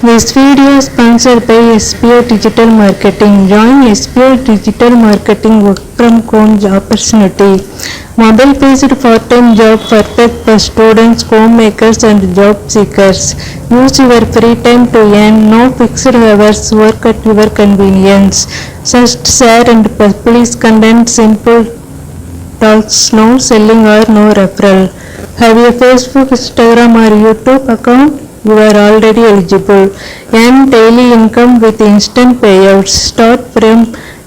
This video is sponsored by SPO Digital Marketing. Join SPO Digital Marketing work from home opportunity. Mobile-based part-time job perfect for students, homemakers and job seekers. Use your free time to earn. No fixed hours. Work at your convenience. Just share and publish content. Simple talks. No selling or no referral. Have a Facebook, Instagram or YouTube account? You are already eligible. Earn daily income with instant payouts. Start from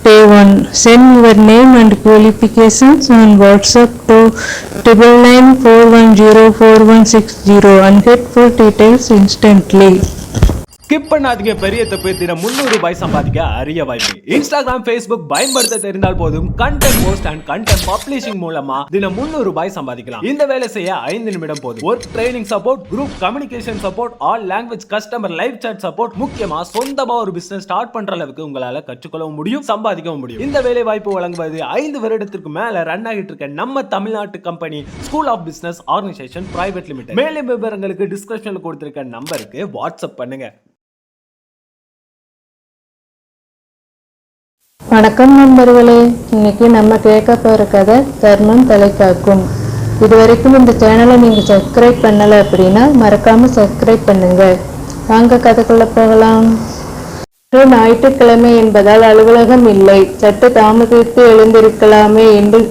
day one. Send your name and qualifications on WhatsApp to 9994104160 and get full details instantly. Skip பண்ணாதீங்க. பெரிய தப்பு. தினம் ₹300 சம்பாதிக்க அரிய வாய்ப்பு. Instagram, Facebook பயன்படுத்த தெரிந்தால் போதும். Content post and content publishing மூலமா தினம் ₹300 சம்பாதிக்கலாம். இந்த வேலை செய்ய 5 நிமிடம் போதும். Work training support, group communication support, all language customer live chat support, முக்கியமா சொந்தமா ஒரு பிசினஸ் ஸ்டார்ட் பண்ற அளவுக்கு உங்களால கற்றுக்கொள்ளவும் முடியும், சம்பாதிக்கவும் முடியும். இந்த வேலை வாய்ப்பு வழங்குவது 5 வருடத்திற்கு மேல ரன் ஆகிட்டு இருக்க நம்ம தமிழ்நாட்டு company school of business organisation private limited. மேலும் விவரங்களுக்கு டிஸ்கிரிப்ஷன்ல கொடுத்திருக்க நம்பருக்கு வாட்ஸ்அப் பண்ணுங்க. வணக்கம் நண்பர்களே, இன்னைக்கு நம்ம கேட்க போகிற கதை தர்மம் தலை காக்கும். இதுவரைக்கும் இந்த சேனலை நீங்கள் சப்ஸ்கிரைப் பண்ணலை அப்படின்னா மறக்காமல் சப்ஸ்கிரைப் பண்ணுங்க. வாங்க கதைக்குள்ள போகலாம். ஞாயிற்றுக்கிழமை என்பதால் அலுவலகம் இல்லை. சற்று தாமதித்து எழுந்திருக்கலாமே என்று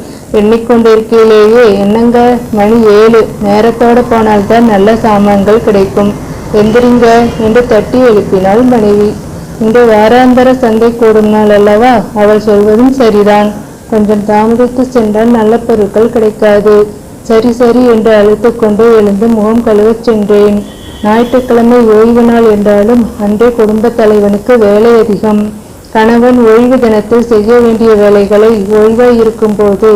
எண்ணிக்கொண்டிருக்கையிலேயே என்னங்க மணி 7, நேரத்தோடு போனால்தான் நல்ல சாமான்கள் கிடைக்கும், எந்திரிங்க என்று தட்டி எழுப்பினாள் மனைவி. இன்று வாராந்தர சந்தை கூடும் நாள் அல்லவா? அவள் சொல்வதும் சரிதான். கொஞ்சம் தாமதித்து சென்றால் நல்ல பொருட்கள் கிடைக்காது. சரி சரி என்று அழைத்து கொண்டு எழுந்து முகம் கழுவச் சென்றேன். ஞாயிற்றுக்கிழமை ஓய்வு நாள் என்றாலும் அன்றே குடும்ப தலைவனுக்கு வேலை அதிகம். கணவன் ஓய்வு தினத்தில் செய்ய வேண்டிய வேலைகளை ஓய்வாய் இருக்கும் போது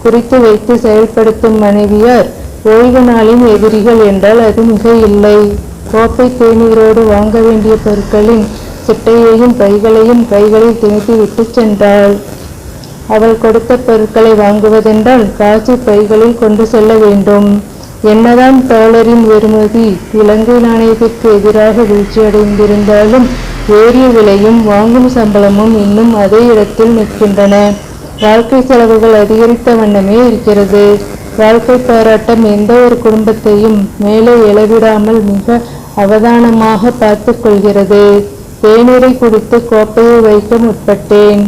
குறித்து வைத்து செயல்படுத்தும் மனைவியார் ஓய்வு நாளின் எதிரிகள் என்றால் அது மிக இல்லை. கோப்பை தேநீரோடு வாங்க வேண்டிய பொருட்களின் சிட்டையையும் பைகளையும் கைகளில் திணித்து விட்டு சென்றாள். அவள் கொடுத்த பொருட்களை வாங்குவதென்றால் காசு பைகளில் கொண்டு செல்ல வேண்டும். என்னதான் டாலரின் வெறுமதி இலங்கை நாணயத்திற்கு எதிராக வீழ்ச்சியடைந்திருந்தாலும் ஏறிய விலையும் வாங்கும் சம்பளமும் இன்னும் அதே இடத்தில் நிற்கின்றன. வாழ்க்கை செலவுகள் அதிகரித்த வண்ணமே இருக்கிறது. வாழ்க்கை போராட்டம் எந்த ஒரு குடும்பத்தையும் மேலே எழவிடாமல் மிக அவதானமாக பார்த்து கொள்கிறது. தேநீரை குடித்து கோப்பையை வைக்க முற்பட்டேன்.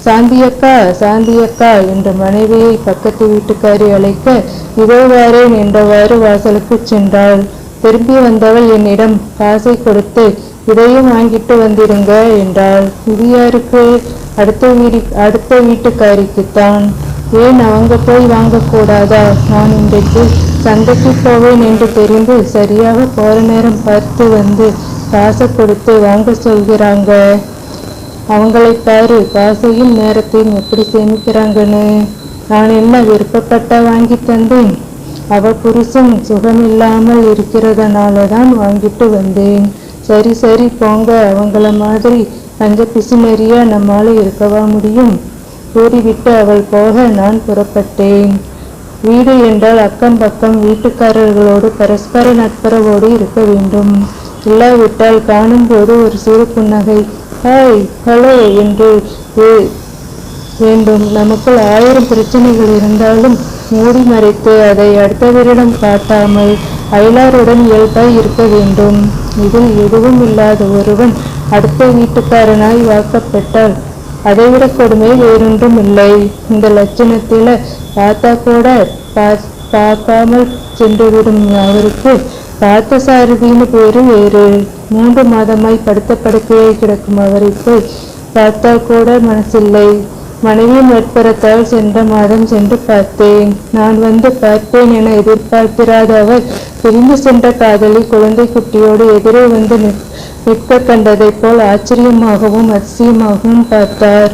சாந்தியக்கா சாந்தியக்கா என்ற மனைவியை பக்கத்து வீட்டுக்காரி அழைக்க இவள்வாறே நின்றவாறு வாசலுக்கு சென்றாள். திரும்பி வந்தவள் என்னிடம் காசை கொடுத்து இதையும் வாங்கிட்டு வந்திருங்க என்றாள். இது யாருக்கு? அடுத்த வீட்டுக்காரிக்குத்தான். ஏன் அவங்க போய் வாங்கக்கூடாதா? நான் இன்றைக்கு சந்தைக்கு போவேன் என்று தெரிந்து சரியாக போற நேரம் பார்த்து வந்து காசை கொடுத்து வாங்க சொல்கிறாங்க. அவங்களை பாரு, காசையும் நேரத்தையும் எப்படி சேமிக்கிறாங்கன்னு. நான் என்ன விருப்பப்பட்ட வாங்கி தந்தேன்? அவ புருஷன் சுகமில்லாமல் இருக்கிறதுனால தான் வாங்கிட்டு வந்தேன். சரி சரி போங்க, அவங்கள மாதிரி பஞ்ச பிசுநெறியா நம்மால இருக்கவா முடியும்? கூறிவிட்டு அவள் போக நான் புறப்பட்டேன். வீடு என்றால் அக்கம் பக்கம் வீட்டுக்காரர்களோடு பரஸ்பர நட்புறவோடு இருக்க வேண்டும். இல்லாவிட்டால் காணும் போது ஒரு சிறு புன்னகை, ஹாய் ஹலோ என்று வேண்டும். நமக்குள் 1000 பிரச்சனைகள் இருந்தாலும் மூடி மறைத்து அதை அடுத்தவரிடம் காட்டாமல் அயலாருடன் இயல்பாய் இருக்க வேண்டும். இதில் எதுவும் இல்லாத ஒருவன் அடுத்த வீட்டுக்காரனாய் வாக்கப்பட்டால் அதைவிட கொடுமை வேறொன்றும் இல்லை. இந்த லட்சணத்தில பார்த்தா கூட பார்க்காமல் சென்றுவிடும் அவருக்கு பார்த்த சாரதின்னு பேரு வேறு. 3 மாதமாய் படுத்த படுக்கையை கிடக்கும் அவரை போய் பார்த்தால் கூட மனசில்லை. மனைவியின் நட்புறத்தால் சென்ற மாதம் சென்று பார்த்தேன். நான் வந்து பார்ப்பேன் என எதிர்பார்த்திராத அவர் பிரிந்து சென்ற காதலி குழந்தை குட்டியோடு எதிரே வந்து நிற்க கண்டதை போல் ஆச்சரியமாகவும் அதிசயமாகவும் பார்த்தார்.